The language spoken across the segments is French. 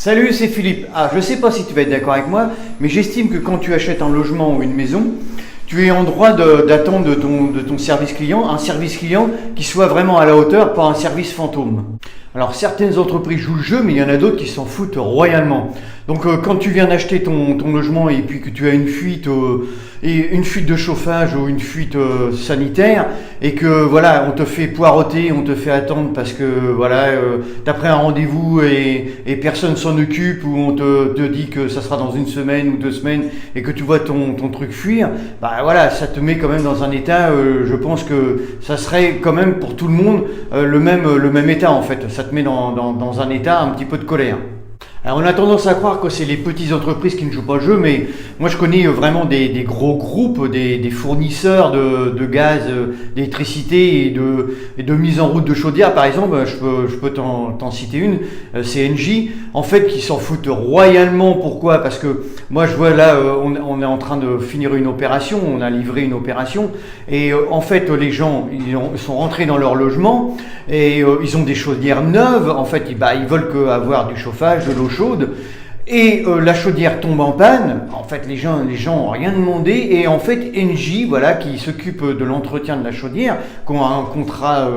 Salut, c'est Philippe. Je ne sais pas si tu vas être d'accord avec moi, mais j'estime que quand tu achètes un logement ou une maison, tu es en droit d'attendre de ton service client, un service client qui soit vraiment à la hauteur, pas un service fantôme. Alors certaines entreprises jouent le jeu, mais il y en a d'autres qui s'en foutent royalement. Donc quand tu viens d'acheter ton logement et puis que tu as une fuite de chauffage ou une fuite sanitaire et que voilà, on te fait poireauter, on te fait attendre parce que voilà, tu as pris un rendez-vous et personne s'en occupe, ou on te dit que ça sera dans une semaine ou 2 semaines et que tu vois ton truc fuir, bah voilà, ça te met quand même dans un état, je pense que ça serait quand même pour tout le monde le même état en fait. Ça te met dans un état un petit peu de colère. Alors on a tendance à croire que c'est les petites entreprises qui ne jouent pas le jeu, mais moi je connais vraiment des gros groupes, des fournisseurs de gaz, d'électricité et de mise en route de chaudières par exemple. Je peux t'en citer une, c'est Engie, en fait, qui s'en foutent royalement. Pourquoi ? Parce que moi je vois là, on est en train de finir une opération, on a livré une opération, et en fait les gens ils sont rentrés dans leur logement et ils ont des chaudières neuves, en fait ils veulent avoir du chauffage, de l'eau chaude, et la chaudière tombe en panne. En fait les gens n'ont rien demandé, et en fait Engie, voilà, qui s'occupe de l'entretien de la chaudière, qui ont un contrat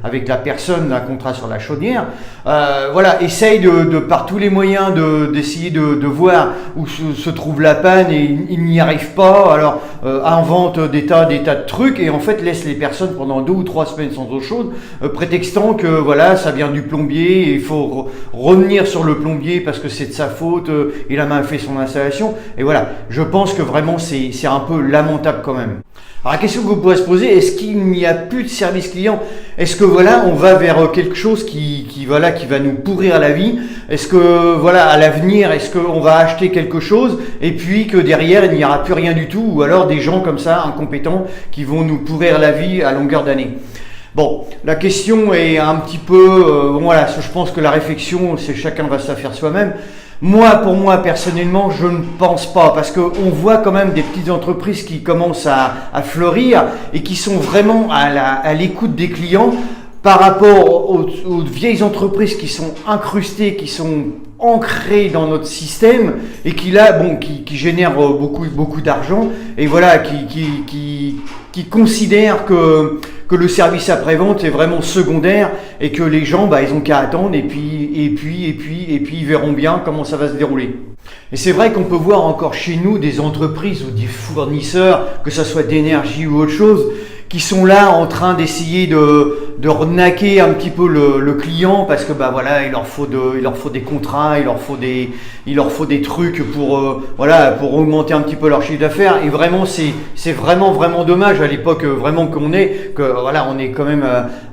avec la personne, un contrat sur la chaudière, voilà, essaye de par tous les moyens d'essayer de voir où se trouve la panne, et il n'y arrive pas. Alors invente des tas de trucs, et en fait laisse les personnes pendant 2 ou 3 semaines sans eau chaude, prétextant que voilà, ça vient du plombier et il faut revenir sur le plombier parce que c'est de sa faute, il a mal fait son installation. Et voilà, je pense que vraiment c'est un peu lamentable quand même. Alors la question que vous pourrez se poser, est-ce qu'il n'y a plus de service client ? Est-ce que voilà, on va vers quelque chose qui va nous pourrir la vie ? Est-ce que voilà, à l'avenir, est-ce qu'on va acheter quelque chose et puis que derrière il n'y aura plus rien du tout, ou alors des gens comme ça, incompétents, qui vont nous pourrir la vie à longueur d'année ? Bon, la question est un petit peu, voilà, je pense que la réflexion, c'est chacun va se la faire soi-même. Pour moi, personnellement, je ne pense pas, parce qu'on voit quand même des petites entreprises qui commencent à fleurir et qui sont vraiment à l'écoute des clients par rapport aux vieilles entreprises qui sont incrustées, qui sont ancrées dans notre système et qui génèrent beaucoup d'argent, et voilà, qui considèrent que le service après-vente est vraiment secondaire et que les gens, ils ont qu'à attendre et puis ils verront bien comment ça va se dérouler. Et c'est vrai qu'on peut voir encore chez nous des entreprises ou des fournisseurs, que ce soit d'énergie ou autre chose, qui sont là en train d'essayer de renaquer un petit peu le client, parce que voilà, il leur faut des contrats, il leur faut des trucs pour augmenter un petit peu leur chiffre d'affaires. Et vraiment c'est vraiment dommage à l'époque vraiment on est quand même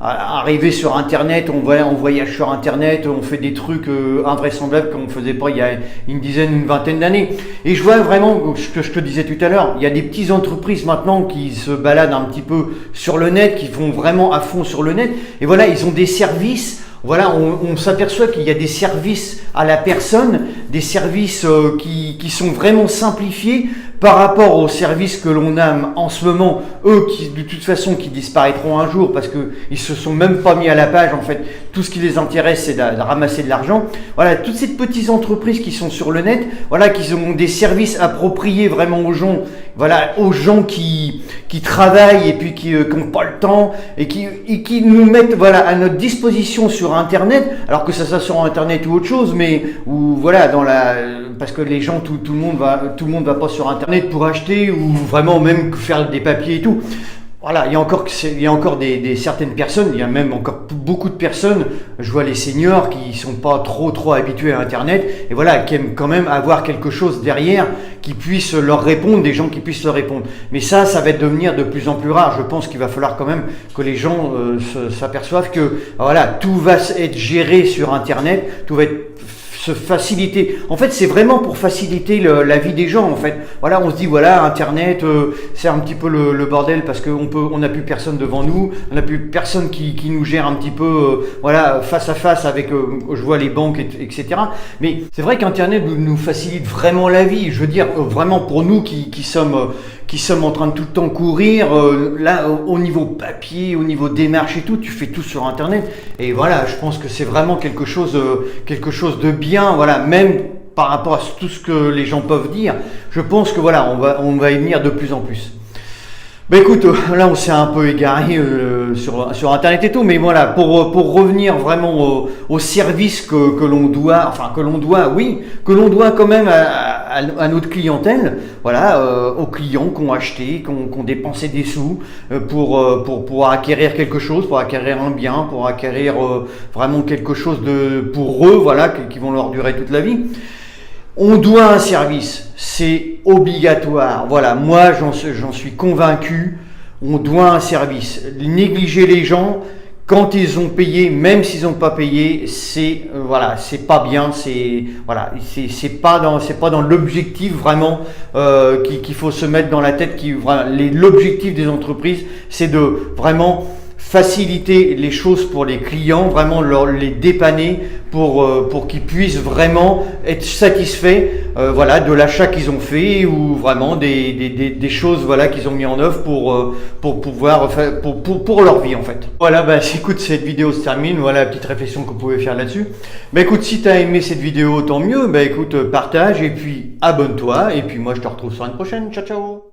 arrivé sur internet, on voyage sur internet, on fait des trucs invraisemblables qu'on ne faisait pas il y a une vingtaine d'années. Et je vois vraiment ce que je te disais tout à l'heure, il y a des petites entreprises maintenant qui se baladent un petit peu sur le net, qui vont vraiment à fond sur le net, et voilà, ils ont des services. Voilà, on s'aperçoit qu'il y a des services à la personne, des services qui sont vraiment simplifiés par rapport aux services que l'on a en ce moment, eux qui de toute façon qui disparaîtront un jour parce qu'ils se sont même pas mis à la page. En fait, tout ce qui les intéresse, c'est de ramasser de l'argent. Voilà, toutes ces petites entreprises qui sont sur le net, voilà, qui ont des services appropriés vraiment aux gens, voilà, aux gens qui travaillent et puis qui n'ont pas le temps et qui nous mettent voilà à notre disposition sur Internet, alors que ça soit sur Internet ou autre chose, mais ou voilà parce que les gens, tout le monde va pas sur Internet pour acheter ou vraiment même faire des papiers et tout. Voilà, il y a encore certaines personnes, il y a même encore beaucoup de personnes, je vois les seniors qui sont pas trop habitués à Internet, et voilà, qui aiment quand même avoir quelque chose derrière qui puisse leur répondre, des gens qui puissent leur répondre. Mais ça va devenir de plus en plus rare. Je pense qu'il va falloir quand même que les gens s'aperçoivent que voilà, tout va être géré sur Internet, tout va être se faciliter. En fait, c'est vraiment pour faciliter la vie des gens. En fait, voilà, on se dit voilà, Internet, c'est un petit peu le bordel parce on n'a plus personne devant nous, on n'a plus personne qui nous gère un petit peu, voilà, face à face avec, je vois les banques, etc. Mais c'est vrai qu'Internet nous facilite vraiment la vie. Je veux dire, vraiment pour nous qui sommes qui sommes en train de tout le temps courir, là, au niveau papier, au niveau démarche et tout, tu fais tout sur Internet. Et voilà, je pense que c'est vraiment quelque chose de bien, voilà, même par rapport à tout ce que les gens peuvent dire. Je pense que voilà, on va y venir de plus en plus. Ben écoute, là on s'est un peu égaré sur Internet et tout, mais voilà, pour revenir vraiment au service que l'on doit, enfin que l'on doit quand même à notre clientèle, voilà, aux clients qui ont acheté, qui ont dépensé des sous pour pouvoir acquérir quelque chose, pour acquérir un bien, pour acquérir vraiment quelque chose pour eux, voilà, qui vont leur durer toute la vie. On doit un service, c'est obligatoire. Voilà, moi j'en suis convaincu. On doit un service. Négliger les gens quand ils ont payé, même s'ils n'ont pas payé, c'est voilà, c'est pas bien. C'est pas dans l'objectif vraiment qu'il faut se mettre dans la tête. L'objectif des entreprises, c'est de vraiment faciliter les choses pour les clients, vraiment les dépanner pour qu'ils puissent vraiment être satisfaits voilà, de l'achat qu'ils ont fait ou vraiment des choses voilà, qu'ils ont mis en œuvre pour leur vie en fait. Voilà, bah écoute, cette vidéo se termine, voilà la petite réflexion que vous pouvez faire là-dessus. Bah écoute, si tu as aimé cette vidéo, tant mieux, bah écoute, partage et puis abonne-toi et puis moi je te retrouve sur une prochaine. Ciao ciao.